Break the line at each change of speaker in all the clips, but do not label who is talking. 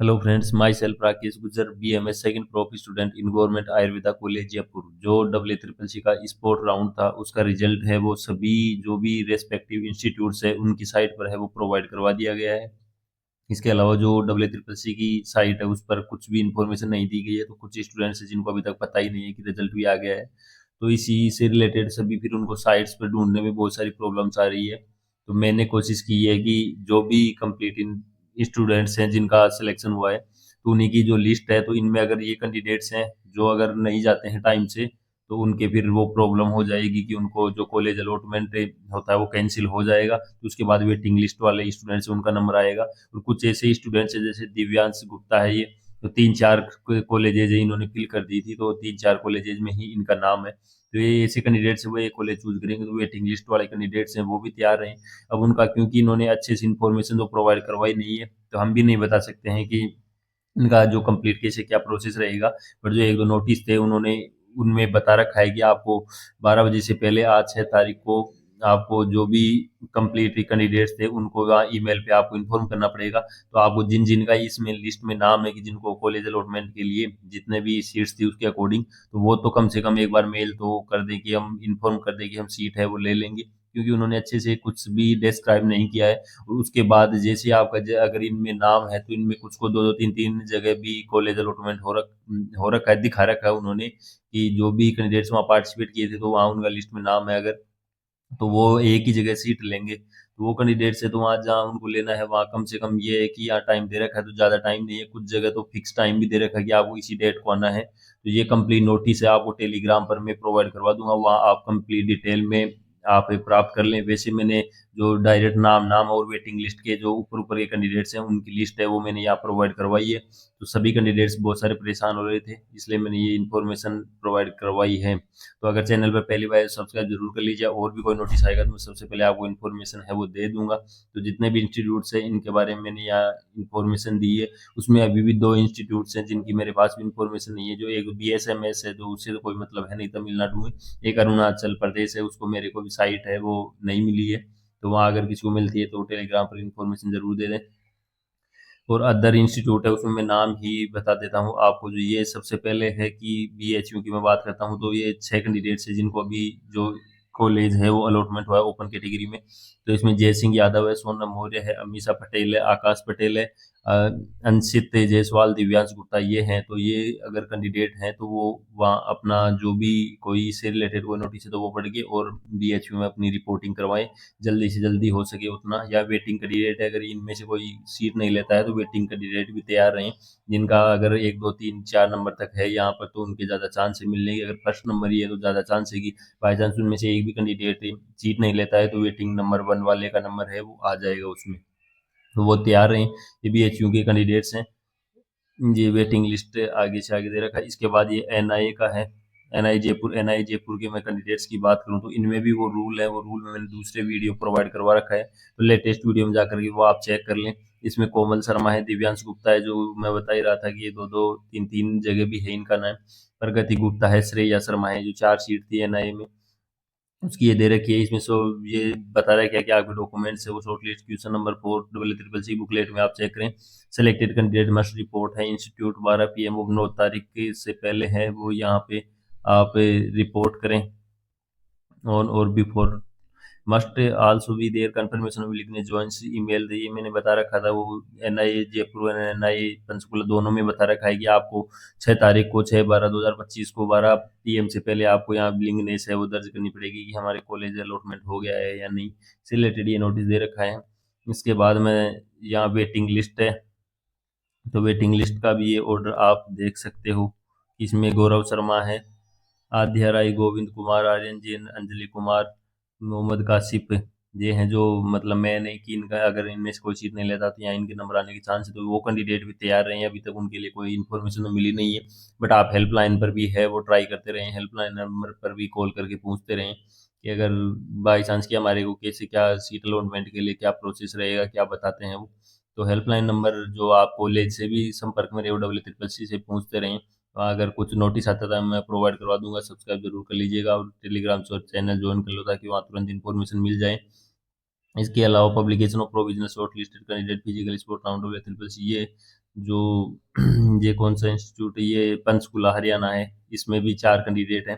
Hello friends, my self Rakesh गुजर, BMS second prof student in government Ayurveda college Jaipur. जो WACCC का sport round था उसका रिजल्ट है वो सभी जो भी रेस्पेक्टिव इंस्टीट्यूट्स है उनकी साइट पर है वो प्रोवाइड करवा दिया गया है। इसके अलावा जो WACCC की साइट है उस पर कुछ भी इंफॉर्मेशन नहीं दी गई है, तो कुछ स्टूडेंट्स हैं जिनको अभी तक पता ही नहीं है कि रिजल्ट भी आ गया है। तो इसी से रिलेटेड सभी फिर उनको साइट्स पर ढूंढने में बहुत सारी प्रॉब्लम्स आ रही है। तो मैंने कोशिश की है कि जो भी कंप्लीट इन स्टूडेंट्स हैं जिनका सिलेक्शन हुआ है तो उन्हीं की जो लिस्ट है, तो इनमें अगर ये कैंडिडेट्स हैं जो अगर नहीं जाते हैं टाइम से, तो उनके फिर वो प्रॉब्लम हो जाएगी कि उनको जो कॉलेज अलॉटमेंट होता है वो कैंसिल हो जाएगा। तो उसके बाद वेटिंग लिस्ट वाले स्टूडेंट्स उनका नंबर आएगा। और कुछ ऐसे स्टूडेंट्स हैं जैसे दिव्यांश गुप्ता है, ये तो 3-4 कॉलेजेज इन्होंने फिल कर दी थी, तो 3-4 कॉलेजेज में ही इनका नाम है। तो ये ऐसे कैंडिडेट्स वो ये कॉलेज चूज करेंगे, तो वेटिंग लिस्ट वाले कैंडिडेट्स हैं वो भी तैयार रहें। अब उनका क्योंकि इन्होंने अच्छे से इन्फॉर्मेशन तो प्रोवाइड करवाई नहीं है, तो हम भी नहीं बता सकते हैं कि इनका जो कंप्लीट केस है क्या प्रोसेस रहेगा। पर जो एक दो नोटिस थे उन्होंने उनमें बता रखा है कि आपको 12 बजे से पहले आज 6 तारीख को आपको जो भी कंप्लीट कैंडिडेट्स थे उनको वहाँ ईमेल पे आपको इन्फॉर्म करना पड़ेगा। तो आपको जिन जिन का इसमें लिस्ट में नाम है कि जिनको कॉलेज अलॉटमेंट के लिए जितने भी सीट्स थी उसके अकॉर्डिंग, तो वो तो कम से कम एक बार मेल तो कर दें कि हम इन्फॉर्म कर दें कि हम सीट है वो ले लेंगे, क्योंकि उन्होंने अच्छे से कुछ भी डिस्क्राइब नहीं किया है। और उसके बाद जैसे आपका अगर इनमें नाम है तो इनमें कुछ को दो दो तीन तीन जगह भी कॉलेज अलॉटमेंट हो रखा है, दिखा रखा है उन्होंने कि जो भी कैंडिडेट्स वहाँ पार्टिसिपेट किए थे तो वहाँ उनका लिस्ट में नाम है अगर, तो वो एक ही जगह सीट लेंगे। तो वो कैंडिडेट्स है तो वहाँ जहाँ उनको लेना है वहाँ कम से कम ये है कि यहाँ टाइम दे रखा है, तो ज़्यादा टाइम नहीं है, कुछ जगह तो फिक्स टाइम भी दे रखा है कि आपको इसी डेट को आना है। तो ये कंप्लीट नोटिस है आपको टेलीग्राम पर मैं प्रोवाइड करवा दूंगा, वहाँ आप कंप्लीट डिटेल में आप प्राप्त कर लें। वैसे मैंने जो डायरेक्ट नाम नाम और वेटिंग लिस्ट के जो ऊपर ऊपर के कैंडिडेट्स हैं उनकी लिस्ट है वो मैंने यहाँ प्रोवाइड करवाई है। तो सभी कैंडिडेट्स बहुत सारे परेशान हो रहे थे, इसलिए मैंने ये इन्फॉर्मेशन प्रोवाइड करवाई है। तो अगर चैनल पर पहली बार सब्सक्राइब जरूर कर लीजिए, और भी कोई नोटिस आएगा तो मैं सबसे पहले आपको इन्फॉर्मेशन है वो दे दूंगा। तो जितने भी इंस्टीट्यूट्स हैं इनके बारे में मैंने यहाँ इन्फॉर्मेशन दी है। उसमें अभी भी 2 इंस्टीट्यूट्स हैं जिनकी मेरे पास भी इन्फॉर्मेशन नहीं है। जो एक BSMS है जो उससे तो कोई मतलब है नहीं तमिलनाडु में, एक अरुणाचल प्रदेश है उसको मेरे को भी साइट है वो नहीं मिली है। तो वहाँ अगर किसी को मिलती है तो टेलीग्राम पर इन्फॉर्मेशन जरूर दे दें। और अदर इंस्टीट्यूट है उसमें मैं नाम ही बता देता हूँ आपको। जो ये सबसे पहले है कि BHU की मैं बात करता हूँ, तो ये 6 कैंडिडेट्स है जिनको अभी जो कॉलेज है वो अलॉटमेंट हुआ है ओपन कैटेगरी में। तो इसमें जय सिंह यादव है, सोनम मौर्य है, अमीषा पटेल है, आकाश पटेल है, अ, अंशित जायसवाल, दिव्यांश गुप्ता, ये हैं। तो ये अगर कैंडिडेट हैं तो वो वहाँ अपना जो भी कोई इससे रिलेटेड कोई नोटिस है तो वो पढ़ के और BHU में अपनी रिपोर्टिंग करवाएं जल्दी से जल्दी हो सके उतना। या वेटिंग कैंडिडेट है अगर इनमें से कोई सीट नहीं लेता है तो वेटिंग कैंडिडेट भी तैयार रहें, जिनका अगर 1 2 3 4 नंबर तक है यहाँ पर तो उनके ज़्यादा चांस है मिलने की। अगर फर्स्ट नंबर ही है तो ज़्यादा चांस है कि बाई चांस उनमें से एक भी कैंडिडेट सीट नहीं लेता है तो वेटिंग नंबर 1 वाले का नंबर है वो आ जाएगा उसमें। तो वो तैयार रहें। ये BHU के कैंडिडेट्स हैं। जी, वेटिंग लिस्ट आगे से आगे दे रखा है। इसके बाद ये NIA का है, NIA जयपुर के मैं कैंडिडेट्स की बात करूं तो इनमें भी वो रूल है, वो रूल में मैंने दूसरे वीडियो प्रोवाइड करवा रखा है, तो लेटेस्ट वीडियो में जाकर के वो आप चेक कर लें। इसमें कोमल शर्मा है, दिव्यांश गुप्ता है, जो मैं बता ही रहा था कि ये दो दो तीन तीन जगह भी है इनका नाम, प्रगति गुप्ता है, श्रेया शर्मा है, जो 4 सीट थी NIA में उसकी ये दे रखी है। इसमें ये बता रहा है क्या क्या आपके डॉक्यूमेंट्स है वो short list question number 4 WACCC booklet में आप चेक करें। सेलेक्टेड कैंडिडेट मस्ट रिपोर्ट है इंस्टीट्यूट 12 PM वो 9 तारीख से पहले है वो यहाँ पे आप रिपोर्ट करें। और before must also be there confirmation of लिखने ज्वाइंस ईमेल ये मैंने बता रखा था। वो NIA जयपुर और NIA पंचकुला दोनों में बता रखा है कि आपको 6 तारीख को 6/12/2025 को 12 PM से पहले आपको यहाँ बिलिंगनेस है वो दर्ज करनी पड़ेगी कि हमारे कॉलेज अलॉटमेंट हो गया है या नहीं। इससे रिलेटेड ये नोटिस दे रखा है। इसके बाद में यहाँ वेटिंग लिस्ट है, तो वेटिंग लिस्ट का भी ये ऑर्डर आप देख सकते हो। इसमें गौरव शर्मा है, आध्या राय, गोविंद कुमार, आर्यन जैन, अंजलि कुमार, मोहम्मद कासिफ, ये हैं जो मतलब मैं नहीं कि इनका अगर इनमें से कोई सीट नहीं लेता तो यहाँ इनके नंबर आने के चांस है। तो वो कैंडिडेट भी तैयार रहे हैं, अभी तक उनके लिए कोई इन्फॉर्मेशन तो मिली नहीं है। बट आप हेल्पलाइन पर भी है वो ट्राई करते रहें, हेल्पलाइन नंबर पर भी कॉल करके पूछते रहें कि अगर बाई चांस कि हमारे को कैसे क्या सीट अलॉटमेंट के लिए क्या प्रोसेस रहेगा, क्या बताते हैं वो। तो हेल्पलाइन नंबर जो आप कॉलेज से भी संपर्क में रहे WACCC से पूछते रहें। अगर कुछ नोटिस आता था मैं प्रोवाइड करवा दूंगा, सब्सक्राइब जरूर कर लीजिएगा और टेलीग्राम चैनल ज्वाइन कर लो ताकि वहाँ तुरंत इन्फॉर्मेशन मिल जाए। इसके अलावा publication of provisional short listed candidate physical sport round WACCC ये जो ये कौन सा इंस्टीट्यूट है, ये पंचकुला हरियाणा है, इसमें भी 4 कैंडिडेट हैं।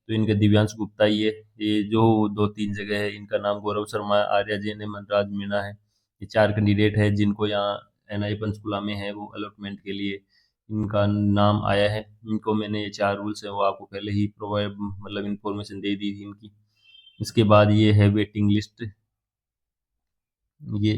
तो इनका दिव्यांश गुप्ता, ये जो 2-3 जगह है, इनका नाम गौरव शर्मा, आर्या जैन, मनराज मीणा है। ये 4 कैंडिडेट है जिनको यहाँ एनआई पंचकुला में है वो अलॉटमेंट के लिए इनका नाम आया है। इनको मैंने ये 4 रूल्स है वो आपको पहले ही प्रोवाइड मतलब इन्फॉर्मेशन दे दी थी इनकी। इसके बाद ये है वेटिंग लिस्ट। ये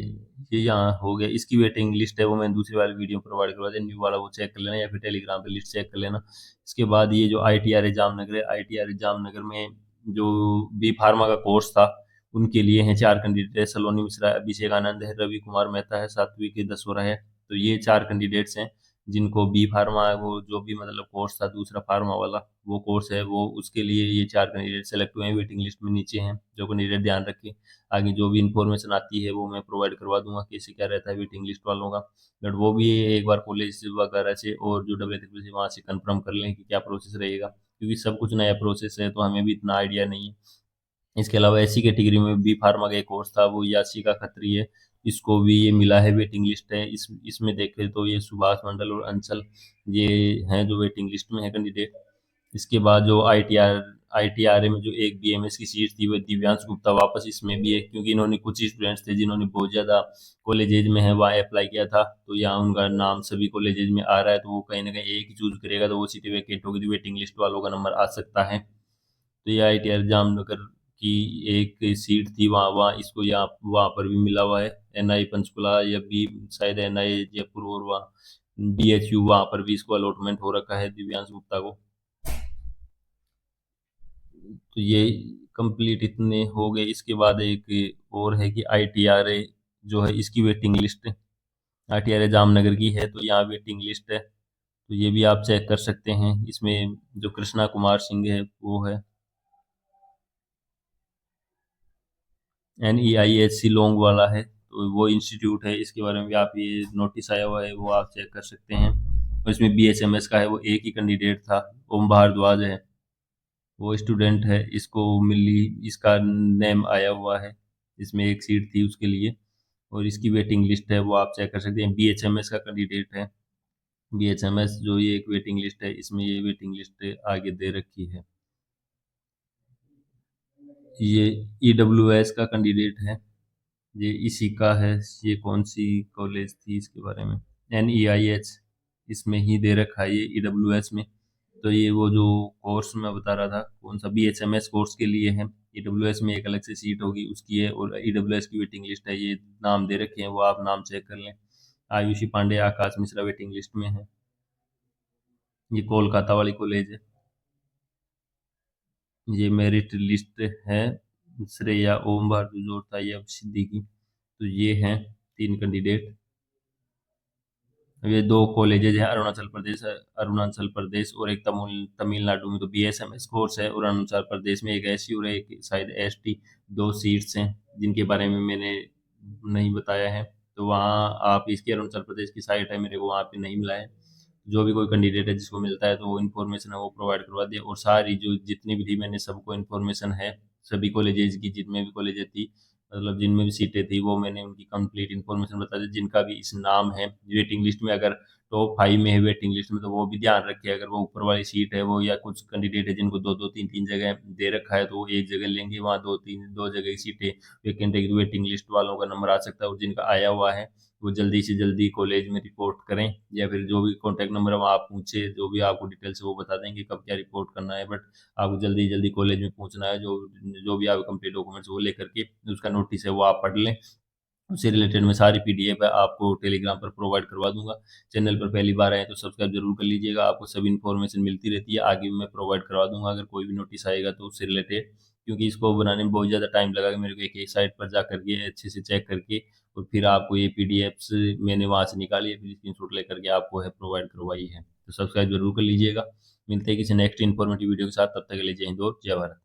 ये यहाँ हो गया, इसकी वेटिंग लिस्ट है वो मैं दूसरी वाली वीडियो प्रोवाइड करवा दें, न्यू वाला वो चेक कर लेना या फिर टेलीग्राम पे लिस्ट चेक कर लेना। इसके बाद ये जो ITR जामनगर है, ITR जामनगर में जो बी फार्मा का कोर्स था उनके लिए हैं 4 कैंडिडेट है, सलोनी मिश्रा, अभिषेक आनंद है, रवि कुमार मेहता है, सात्विक दसोरा है। तो ये 4 कैंडिडेट्स हैं जिनको बी फार्मा वो जो भी मतलब कोर्स था दूसरा फार्मा वाला वो कोर्स है वो उसके लिए ये 4 कैंडिडेट सेलेक्ट हुए हैं, वेटिंग लिस्ट में नीचे हैं। जो कैंडिडेट ध्यान रखें, आगे जो भी इन्फॉर्मेशन आती है वो मैं प्रोवाइड करवा दूंगा कैसे क्या रहता है वेटिंग लिस्ट वालों का। बट वो भी एक बार कॉलेज वगैरह से और जो WSSC से वहाँ से कंफर्म कर लें कि क्या प्रोसेस रहेगा, क्योंकि सब कुछ नया प्रोसेस है तो हमें भी इतना आइडिया नहीं है। इसके अलावा ऐसी कैटेगरी में बी फार्मा का एक कोर्स था वो याशिका खत्री है, इसको भी ये मिला है, वेटिंग लिस्ट है। इसमें देखें तो ये सुभाष मंडल और अंचल ये हैं जो वेटिंग लिस्ट में है कैंडिडेट। इसके बाद जो ITRA में जो एक BMS की सीट थी वो दिव्यांश गुप्ता वापस इसमें भी है, क्योंकि इन्होंने कुछ स्टूडेंट्स थे जिन्होंने बहुत ज़्यादा कॉलेजेज में है वहाँ अप्लाई किया था, तो यहाँ उनका नाम सभी कॉलेजेज में आ रहा है, तो वो कहीं ना कहीं एक ही चूज करेगा तो वो सीटें वैकेंट होगी, तो वेटिंग लिस्ट वालों का नंबर आ सकता है। तो ये ITR जामनगर की एक सीट थी वहाँ वहाँ इसको यहाँ वहाँ पर भी मिला हुआ है। NI पंचकुला या बी शायद NI जयपुर और वहाँ BHU वहाँ पर भी इसको अलॉटमेंट हो रखा है दिव्यांश गुप्ता को। तो ये कंप्लीट इतने हो गए। इसके बाद एक और है कि ITRA जो है इसकी वेटिंग लिस्ट ITRA जामनगर की है, तो यहाँ वेटिंग लिस्ट है, तो ये भी आप चेक कर सकते हैं। इसमें जो कृष्णा कुमार सिंह है वो है, NEIHC लोंग वाला है, तो वो इंस्टीट्यूट है, इसके बारे में भी आप ये नोटिस आया हुआ है वो आप चेक कर सकते हैं। और इसमें BHMS का है वो एक ही कैंडिडेट था, ओम भारद्वाज है, वो स्टूडेंट है, इसको मिली इसका नेम आया हुआ है, इसमें एक सीट थी उसके लिए। और इसकी वेटिंग लिस्ट है वो आप चेक कर सकते हैं, BHMS का कैंडिडेट है। BHMS जो ये एक वेटिंग लिस्ट है, इसमें ये वेटिंग लिस्ट आगे दे रखी है। ये EWS का कैंडिडेट है, ये इसी का है, ये कौन सी कॉलेज थी इसके बारे में, NEIH इसमें ही दे रखा है ये EWS में। तो ये वो जो कोर्स मैं बता रहा था कौन सा BHMS कोर्स के लिए है, EWS में एक अलग से सीट होगी उसकी है, और EWS की वेटिंग लिस्ट है, ये नाम दे रखे हैं वो आप नाम चेक कर लें। आयुषी पांडे, आकाश मिश्रा वेटिंग लिस्ट में है, ये कोलकाता वाली कॉलेज है। ये मेरिट लिस्ट है, श्रेया, ओम भारद्वाज और तैयब सिद्दीकी, तो ये हैं 3 कैंडिडेट। ये 2 कॉलेजेज हैं, अरुणाचल प्रदेश और एक तमिलनाडु में, तो BSMS कोर्स है, और अरुणाचल प्रदेश में एक SC और एक शायद ST 2 सीट्स हैं जिनके बारे में मैंने नहीं बताया है। तो वहाँ आप इसकी अरुणाचल प्रदेश की साइट है, मेरे को वहाँ पे नहीं मिला है। जो भी कोई कैंडिडेट है जिसको मिलता है तो वो इन्फॉर्मेशन है वो प्रोवाइड करवा दिया, और सारी जो जितनी भी थी मैंने सबको इन्फॉर्मेशन है, सभी कॉलेजेज की जितने भी कॉलेजेस थी मतलब जिनमें भी सीटें थी वो मैंने उनकी कंप्लीट इन्फॉर्मेशन बता दी, जिनका भी इस नाम है वेटिंग लिस्ट में, अगर टॉप 5 में है वेटिंग लिस्ट में तो वो भी ध्यान रखे, अगर वो ऊपर वाली सीट है वो, या कुछ कैंडिडेट है जिनको 2-2 3-3 जगह दे रखा है तो वो एक जगह लेंगे, वहाँ 2 जगह की सीटें वैकेंट है, वेटिंग लिस्ट वालों का नंबर आ सकता है, और जिनका आया हुआ है वो जल्दी से जल्दी कॉलेज में रिपोर्ट करें, या फिर जो भी कॉन्टैक्ट नंबर है वो आप पूछे, जो भी आपको डिटेल्स है वो बता देंगे कब क्या रिपोर्ट करना है। बट आपको जल्दी जल्दी कॉलेज में पहुंचना है, जो जो भी आप कंप्लीट डॉक्यूमेंट्स वो लेकर के उसका नोटिस है वो आप पढ़ लें। उससे रिलेटेड मैं सारी PDF है आपको टेलीग्राम पर प्रोवाइड करवा दूंगा। चैनल पर पहली बार आए तो सब्सक्राइब जरूर कर लीजिएगा, आपको सब इन्फॉर्मेशन मिलती रहती है, आगे भी मैं प्रोवाइड करवा दूंगा अगर कोई भी नोटिस आएगा तो उससे रिलेटेड, क्योंकि इसको बनाने में बहुत ज़्यादा टाइम लगा मेरे को, एक एक साइट पर जा करके अच्छे से चेक करके और फिर आपको ये PDFs मैंने वहाँ से निकाली है, फिर स्क्रीनशॉट लेकर के आपको है प्रोवाइड करवाई है। तो सब्सक्राइब जरूर कर लीजिएगा। मिलते हैं किसी नेक्स्ट इन्फॉर्मेटिव वीडियो के साथ, तब तक के लिए जय हिंद और जय भारत।